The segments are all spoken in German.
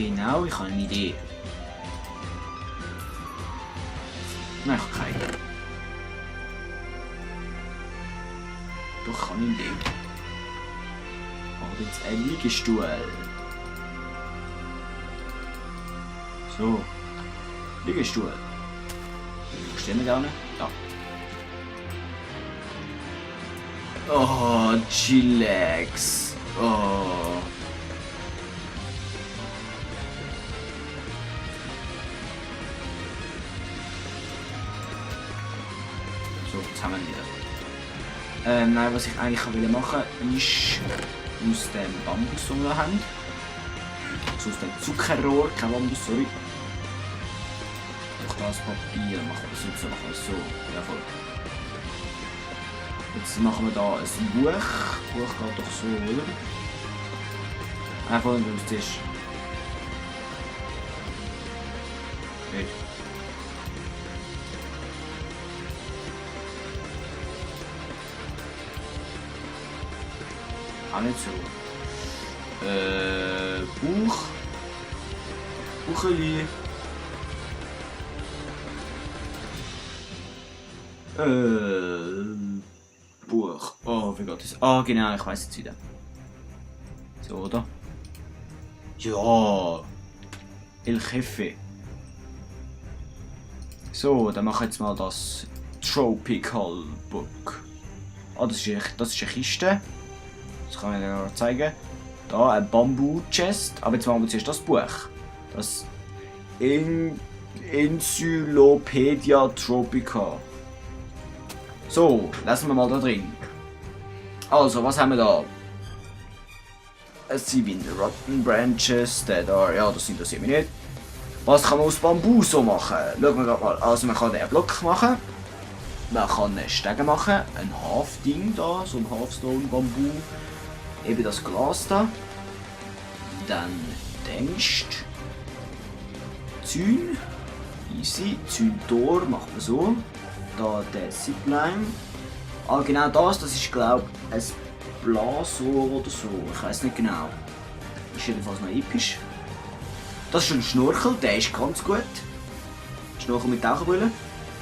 Genau, ich habe eine Idee. Nein, ich habe keine. Doch, ich habe eine Idee. Aber jetzt ein Liegestuhl. So. Liegestuhl. Wo stehen wir gerne? Da. Oh, chillax. Oh. So, jetzt haben wir ihn wieder. Nein, was ich eigentlich machen wollte, ist aus dem Bambus, den wir haben. Also aus dem Zuckerrohr, kein Bambus, sorry. Durch das Papier machen wir das jetzt, machen wir es so. Ja, voll. Jetzt machen wir da ein Buch. Das Buch geht doch so, oder? Einfach unter dem Tisch. Nicht. Auch nicht so. Buch. Bucheli. Buch. Oh, wie geht das? Ah, genau, ich weiß jetzt wieder. So, oder? Ja. El Jefe. So, dann mache ich jetzt mal das Tropical Book. Ah, das ist eine Kiste. Das kann ich dir noch zeigen. Da ein Bambu-Chest. Aber jetzt machen wir zuerst das Buch. Das Encyclopedia Tropica. So, lassen wir mal da drin. Also, was haben wir da? Es sind wieder Rotten Branches, der da, ja, das interessiert mich nicht. Was kann man aus Bambu so machen? Schauen wir gerade mal. Also, man kann einen Block machen. Man kann einen Stegen machen, ein Half-Ding da, so ein Half-Stone-Bambu. Eben das Glas da. Dann denkst Zün. Easy. Zün-Tor machen wir so. Da der Zipline. Ah, genau das ist glaube ich ein Blasrohr oder so. Ich weiß nicht genau. Ist jedenfalls noch episch. Das ist ein Schnorchel, der ist ganz gut. Schnorchel mit Taucherbrille.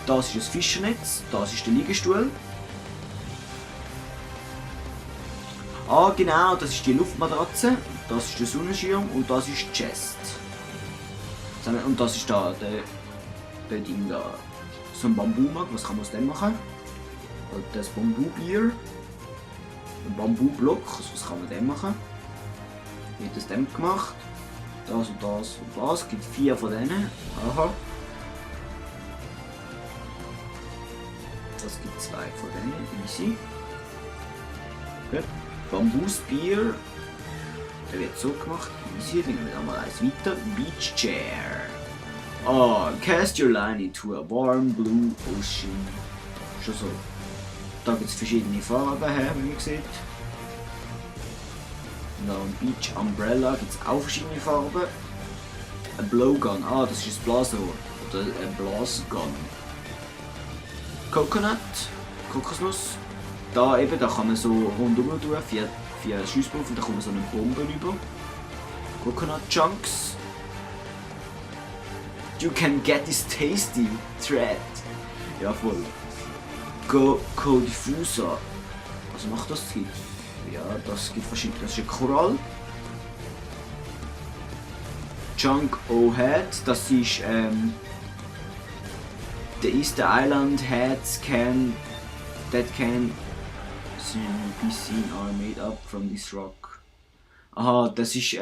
Das ist ein Fischernetz. Das ist der Liegestuhl. Ah, genau, das ist die Luftmatratze. Das ist der Sonnenschirm und das ist die Chest. Und das ist da der Ding da. So ein Bambu-Mag, was kann man aus dem machen? Das Bambu-Bier. Ein Bambu-Block, also was kann man dem machen? Wie hat das dem gemacht? Das und das und das. Es gibt 4 von denen. Aha. Das gibt 2 von denen. Easy. Gut. Bambusbier. Der wird so gemacht. Easy. Dann gehen wir da mal eins weiter. Beach Chair. Oh, cast your line into a warm blue ocean. Schon so. Da gibt es verschiedene Farben, wie man sieht. Und ein Beach Umbrella gibt es auch verschiedene Farben. Ein Blowgun, ah, das ist ein Blasrohr. Oder ein Blasgun. Coconut, Kokosnuss. Da eben, da kann man so rundum tun, 4 Schusspuffen, da kommt man so eine Bombe rüber. Coconut Chunks. You can get this tasty thread. Ja, voll. Co-Diffuser. Was macht das? Ja, das gibt verschiedene. Das ist ein Korall. Chunk O-Head. Das ist the Easter Island heads that can be seen are made up from this rock. Aha, das ist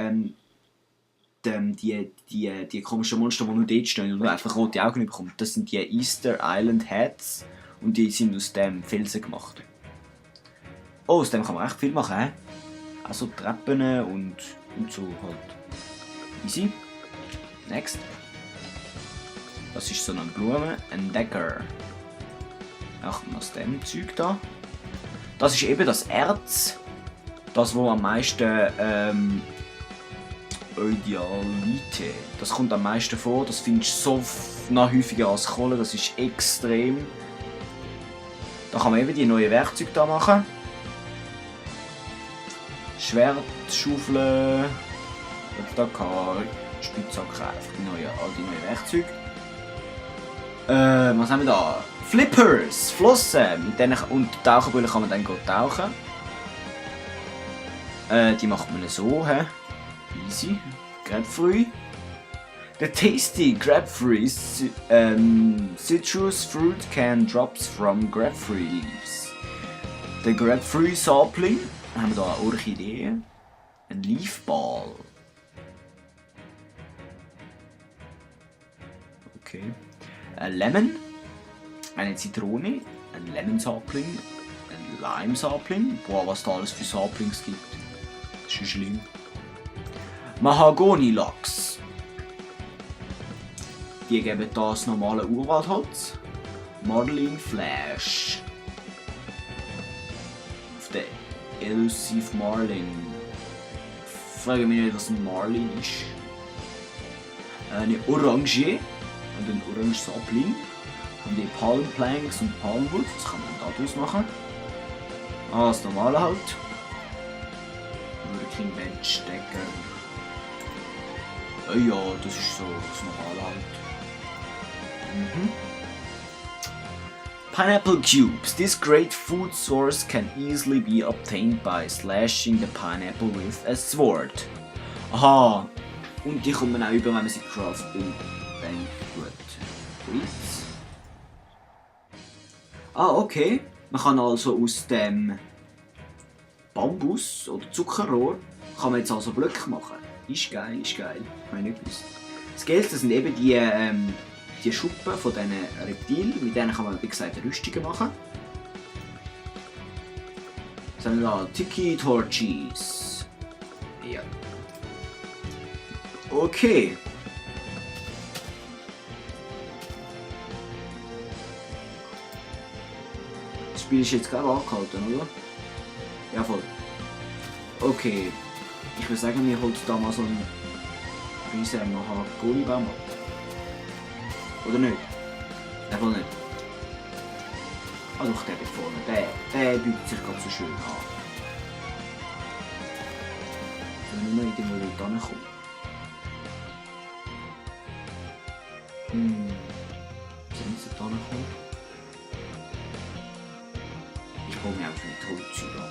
die komischen Monster, die nur dort stehen und einfach rote Augen bekommen. Das sind die Easter Island Heads und die sind aus dem Felsen gemacht. Oh, aus dem kann man echt viel machen, he? Also Treppen und so halt. Easy. Next. Das ist so eine Blume, ein Decker. Achten aus dem Zeug da. Das ist eben das Erz. Das, wo am meisten Eudialite. Das kommt am meisten vor. Das findest du so noch häufiger als Kohle. Das ist extrem. Da kann man eben die neuen Werkzeuge da machen. Schwert, Schaufel. Da kann Spitzhacke, einfach all die neuen Werkzeuge. Was haben wir da? Flippers, Flossen, mit denen und Taucherbrille kann man dann tauchen. Die macht man so, hä? Easy. Grapefruit. The tasty grapefruit citrus fruit can drops from grapefruit leaves. The grapefruit sapling. Dann haben wir da eine Orchidee. Ein Leafball. Okay. Ein Lemon. Eine Zitrone. Ein Lemon Sapling. Ein Lime Sapling. Boah, was da alles für Saplings gibt. Das ist schon schlimm. Mahagoni Logs. Die geben hier das normale Urwaldholz. Marlin Flash. Auf der Elusive Marlin. Ich frage mich nicht, was ein Marlin ist. Eine Orange und ein Orange Sapling. Und die Palm Planks und Palmwood. Was kann man daraus machen? Das normale halt. Working Bench Decker. Ja, das ist so das normale halt. Pineapple cubes. This great food source can easily be obtained by slashing the pineapple with a sword. Aha. Und die kommt man auch über, wenn man sie craftet und dann gut. Okay. Man kann also aus dem Bambus oder Zuckerrohr kann man jetzt also Blöcke machen. Ist geil, ist geil. Habe ich nicht gewusst. Das Geilste sind eben die Schuppen von diesen Reptilen. Mit denen kann man, wie gesagt, Rüstungen machen. Jetzt haben wir da Tiki Torches. Ja. Okay. Das Spiel ist jetzt gerade angehalten, oder? Ja, voll. Okay. Ich würde sagen, wir holen da mal so einen riesen Mahagoni-Baum ab. Oder nicht? Der will nicht. Ah doch, der da vorne. Der bietet sich gerade so schön an. Wenn ich nur irgendwo dort hinkomme. Soll ich dort hinkommen? Ich hole mir einfach mit Holzzeug an.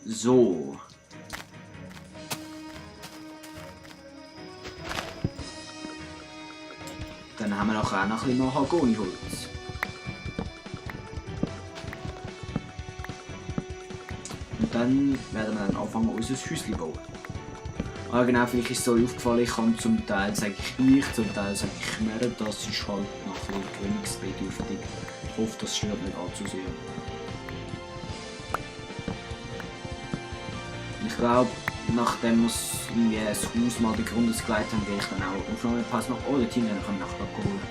So. Dann haben wir nachher auch noch ein bisschen Mahagoni-Holz. Und dann werden wir dann anfangen, unser Häuschen zu bauen. Ah genau, vielleicht ist es so aufgefallen, ich kann zum Teil sage ich, zum Teil sage ich mehr, das ist halt noch ein bisschen gewöhnungsbedürftig. Ich hoffe, das stört nicht allzu sehr. Ich glaube, nachdem wir das Haus mal die Grunde gelegt haben, werde ich dann auch eine Aufnahmepause machen. Oh, der Team kann ich nachher holen.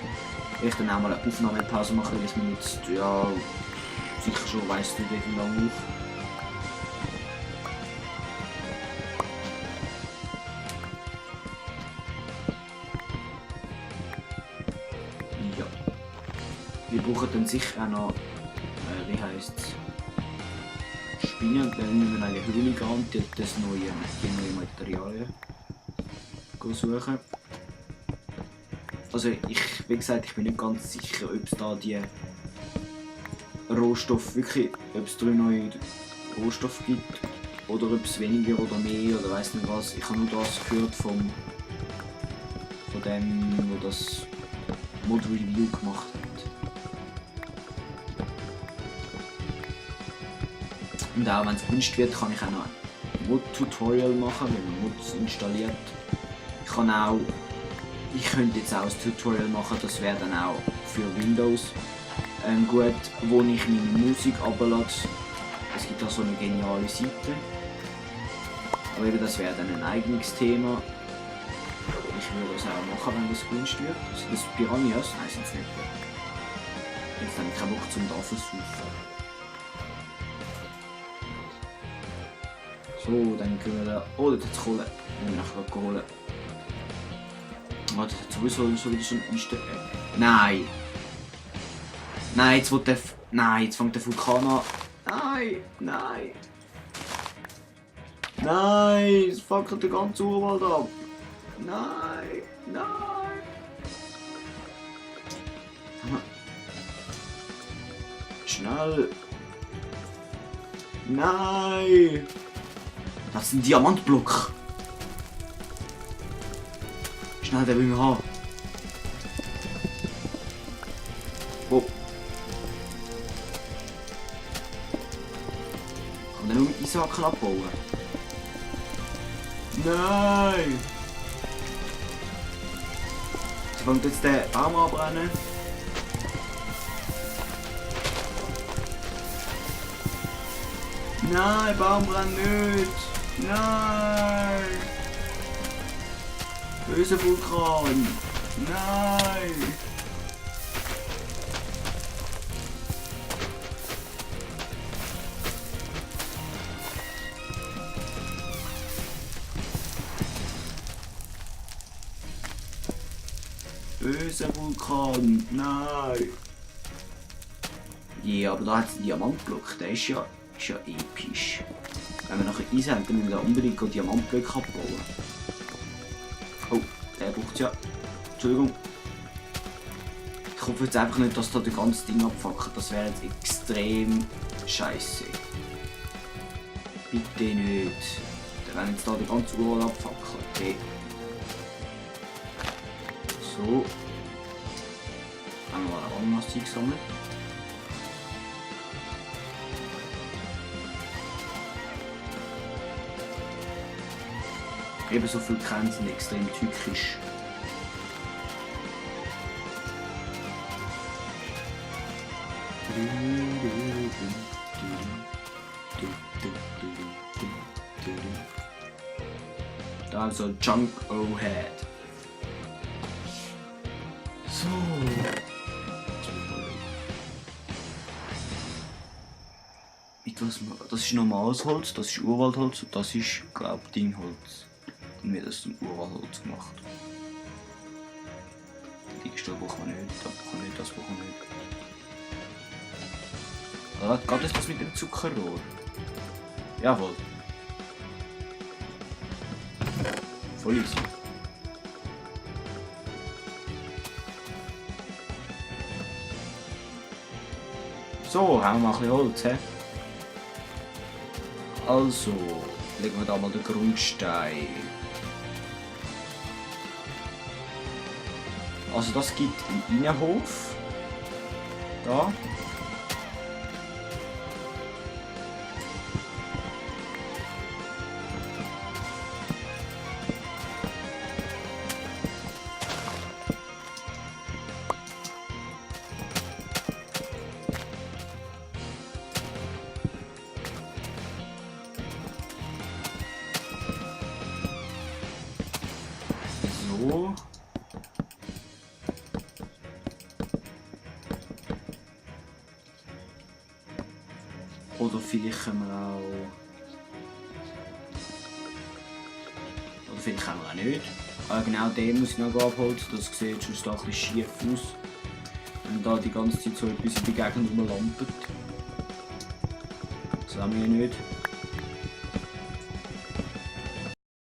Werde ich dann auch mal eine Aufnahmepause machen, weil ich mir jetzt, ja, sicher schon weiss, wie lange auf. Ja. Wir brauchen dann sicher auch noch, wie heisst es? Spinnen, dann müssen wir eine Höhle gehen und die neuen Materialien suchen. Also wie gesagt, ich bin nicht ganz sicher, ob es da die Rohstoffe wirklich, ob es 3 neue Rohstoffe gibt oder ob es weniger oder mehr oder weiss nicht was. Ich habe nur das gehört von dem, der das Mod Review gemacht hat. Und auch wenn es gewünscht wird, kann ich auch noch ein Mod-Tutorial machen, wenn man Mods installiert. Ich könnte jetzt auch ein Tutorial machen, das wäre dann auch für Windows gut, wo ich meine Musik runterlade. Es gibt auch so eine geniale Seite. Aber eben, das wäre dann ein eigenes Thema. Ich würde das auch machen, wenn das gewünscht wird. Also das Piranhas, nein, sind es nicht. Jetzt habe ich keinen Bock zum da versuchen. So, dann können wir da. Oh, das hat Kohle. Den wir nachher holen. Warte, das hat sowieso so wieder so ein Nein! Nein, jetzt will der Nein, jetzt fängt der Vulkan an. Nein, nein. Nein, es fackelt den ganzen Urwald ab. Nein, nein. Schnell. Nein. Das ist ein Diamantblock. Schnell, den will ich haben. Oh. Kann man den nur mit Eisenhacken abbauen? Nein! Sie fängt jetzt den Baum anbrennen. Nein, Baum brennt nicht! Nein! Böser Vulkan! Nein! Böser Vulkan! Nein! Ja, aber da hat es einen Diamantblock, der ist ja episch. Wenn wir nachher Eisen haben, dann müssen wir da unbedingt einen Diamantblock abbauen. Oh, der braucht es ja. Entschuldigung. Ich hoffe jetzt einfach nicht, dass da das ganze Ding abfackelt. Das wäre jetzt extrem scheiße. Bitte nicht. Dann werden jetzt da die ganze Uhr abfackelt. Okay. So. Haben wir mal ein anderes Zeug sammeln. Ebenso viele Kämpfe sind extrem tückisch. Da also Junk O-Head. So. Mit was? Das ist normales Holz, das ist Urwaldholz und das ist, glaube ich, Dingholz. Und wir haben das zum Urwaldholz gemacht. Die Gestelle brauchen wir nicht, das brauchen wir nicht, das brauchen wir nicht. Oder geht es das mit dem Zuckerrohr? Jawohl. Voll easy. So, haben wir mal ein bisschen Holz, he? Also, legen wir da mal den Grundstein. Also das gibt einen Innenhof. Da. So. Oder vielleicht können wir auch... Oder vielleicht können wir auch nicht. Aber genau den muss ich noch abholzen, das sieht schon da ein bisschen schief aus. Wenn da die ganze Zeit so etwas in der Gegend rumlampert. Das haben wir nicht.